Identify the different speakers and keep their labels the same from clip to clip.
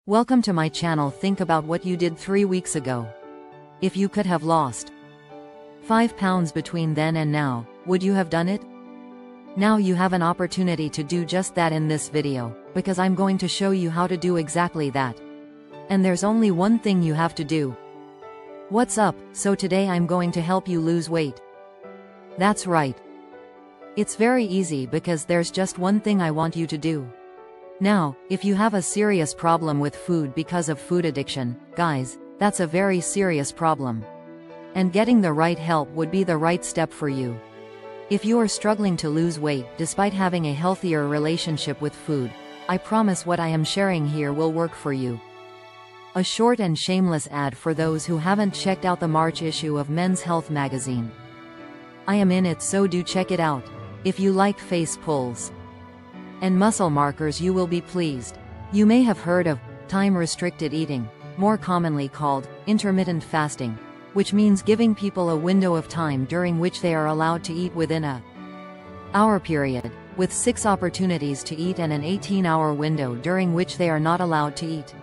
Speaker 1: Welcome to my channel. Think about what you did 3 weeks ago. If you could have lost 5 pounds between then and now, would you have done it? Now you have an opportunity to do just that in this video, because I'm going to show you how to do exactly that. And there's only one thing you have to do. What's up? So today I'm going to help you lose weight. That's right. It's very easy because there's just one thing I want you to do. Now, if you have a serious problem with food because of food addiction, guys, that's a very serious problem. And getting the right help would be the right step for you. If you are struggling to lose weight despite having a healthier relationship with food, I promise what I am sharing here will work for you. A short and shameless ad for those who haven't checked out the March issue of Men's Health magazine. I am in it, so do check it out. If you like face pulls and muscle markers, you will be pleased. You may have heard of time-restricted eating, more commonly called intermittent fasting, which means giving people a window of time during which they are allowed to eat within an hour period, with 6 opportunities to eat and an 18-hour window during which they are not allowed to eat.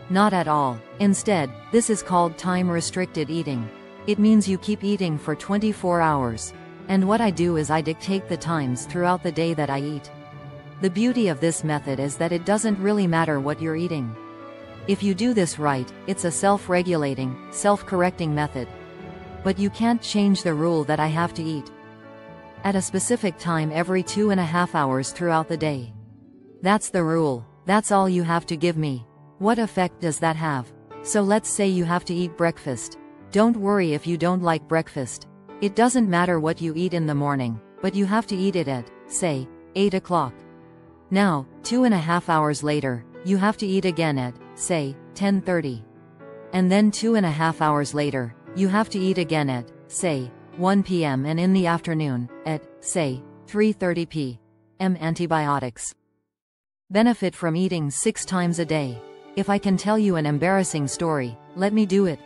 Speaker 1: Not at all. Instead, this is called time-restricted eating. It means you keep eating for 24 hours. And what I do is I dictate the times throughout the day that I eat. The beauty of this method is that it doesn't really matter what you're eating. If you do this right, it's a self-regulating, self-correcting method. But you can't change the rule that I have to eat at a specific time every 2.5 hours throughout the day. That's the rule. That's all you have to give me. What effect does that have? So let's say you have to eat breakfast. Don't worry if you don't like breakfast. It doesn't matter what you eat in the morning, but you have to eat it at, say, 8 o'clock. Now, 2.5 hours later, you have to eat again at, say, 10:30. And then 2.5 hours later, you have to eat again at, say, 1 p.m. and in the afternoon, at, say, 3:30 p.m. Antibiotics. Benefit from eating 6 times a day. If I can tell you an embarrassing story, let me do it.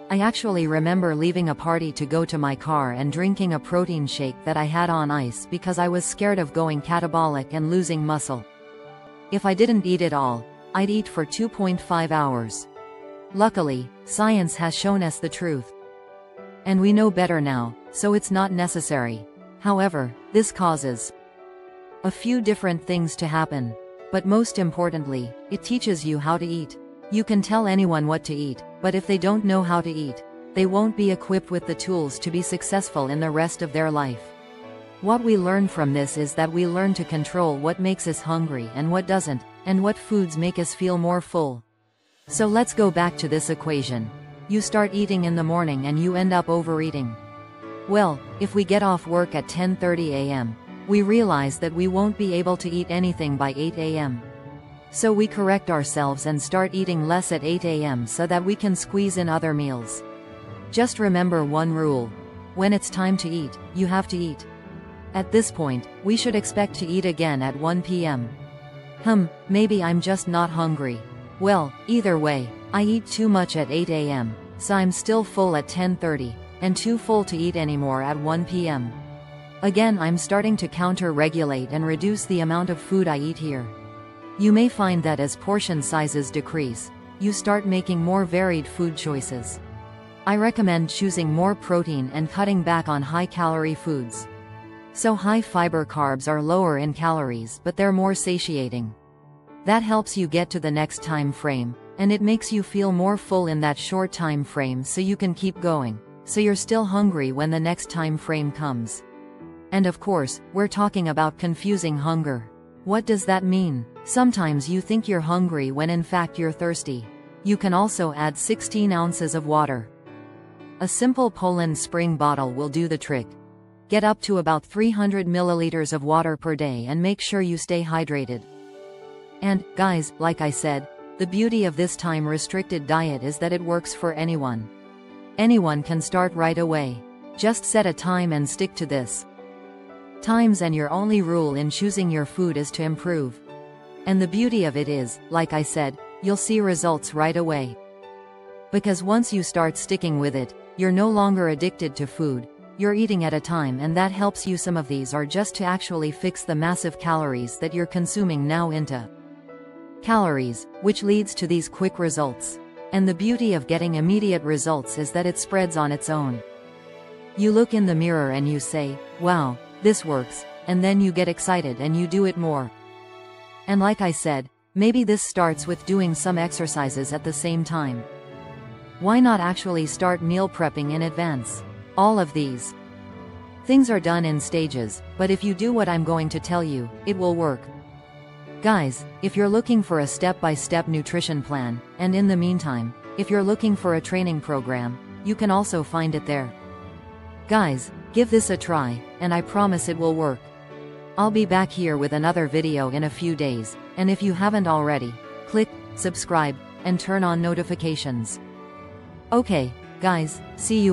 Speaker 1: I actually remember leaving a party to go to my car and drinking a protein shake that I had on ice because I was scared of going catabolic and losing muscle. If I didn't eat it all, I'd eat for 2.5 hours. Luckily, science has shown us the truth. And we know better now, so it's not necessary. However, this causes a few different things to happen. But most importantly, it teaches you how to eat. You can tell anyone what to eat, but if they don't know how to eat, they won't be equipped with the tools to be successful in the rest of their life. What we learn from this is that we learn to control what makes us hungry and what doesn't, and what foods make us feel more full. So let's go back to this equation. You start eating in the morning and you end up overeating. Well, if we get off work at 10:30 a.m., we realize that we won't be able to eat anything by 8 a.m. So we correct ourselves and start eating less at 8 a.m. so that we can squeeze in other meals. Just remember one rule. When it's time to eat, you have to eat. At this point, we should expect to eat again at 1 p.m. Maybe I'm just not hungry. Well, either way, I eat too much at 8 a.m., so I'm still full at 10:30, and too full to eat anymore at 1 p.m. Again, I'm starting to counter-regulate and reduce the amount of food I eat here. You may find that as portion sizes decrease, you start making more varied food choices. I recommend choosing more protein and cutting back on high-calorie foods. So high-fiber carbs are lower in calories, but they're more satiating. That helps you get to the next time frame, and it makes you feel more full in that short time frame so you can keep going, so you're still hungry when the next time frame comes. And of course, we're talking about confusing hunger. What does that mean? Sometimes you think you're hungry when in fact you're thirsty. You can also add 16 ounces of water. A simple Poland Spring bottle will do the trick. Get up to about 300 milliliters of water per day and make sure you stay hydrated. And, guys, like I said, the beauty of this time-restricted diet is that it works for anyone. Anyone can start right away. Just set a time and stick to this times, and your only rule in choosing your food is to improve. And the beauty of it is, like I said, you'll see results right away. Because once you start sticking with it, you're no longer addicted to food, you're eating at a time, and that helps you. Some of these are just to actually fix the massive calories that you're consuming now into calories, which leads to these quick results. And the beauty of getting immediate results is that it spreads on its own. You look in the mirror and you say, wow, this works, and then you get excited and you do it more. And like I said, maybe this starts with doing some exercises at the same time. Why not actually start meal prepping in advance? All of these things are done in stages, but if you do what I'm going to tell you, it will work. Guys, if you're looking for a step-by-step nutrition plan, and in the meantime, if you're looking for a training program, you can also find it there. Guys, give this a try, and I promise it will work. I'll be back here with another video in a few days, and if you haven't already, click subscribe and turn on notifications. Okay, guys, see you.